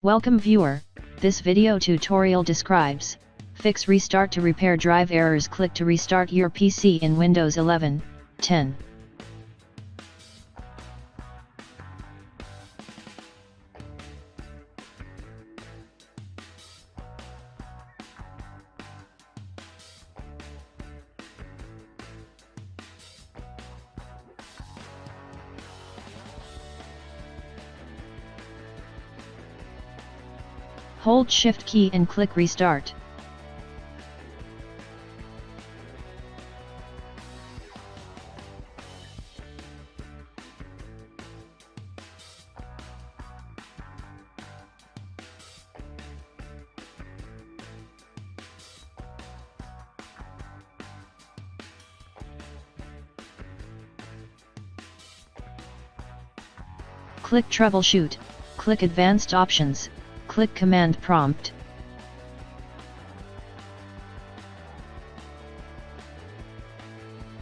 Welcome viewer, this video tutorial describes, fix restart to repair drive errors. Click to restart your PC in Windows 11, 10. Hold Shift key and click Restart. Click Troubleshoot, click Advanced Options, click Command Prompt.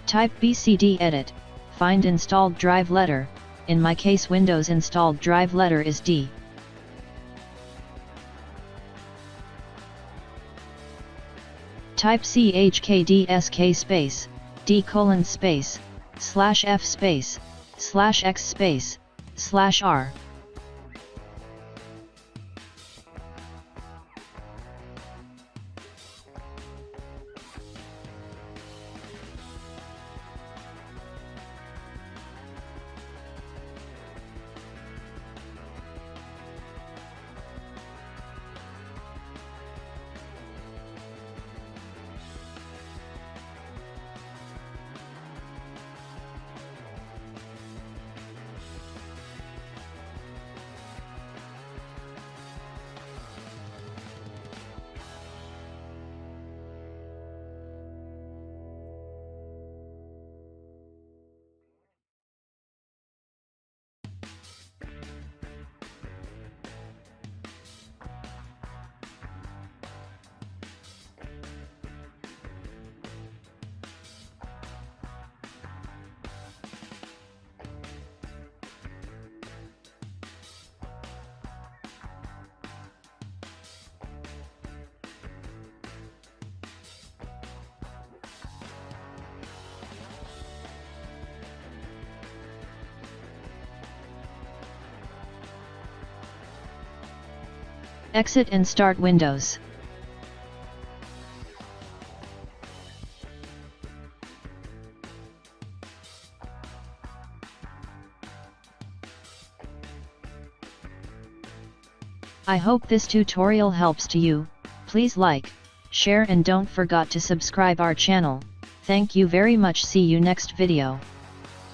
Type BCD-edit, find installed drive letter, in my case Windows installed drive letter is D. Type chkdsk space, d:// /f space, /x space, /r. Exit and start Windows. I hope this tutorial helps to you. Please like, share and don't forget to subscribe our channel. Thank you very much. See you next video.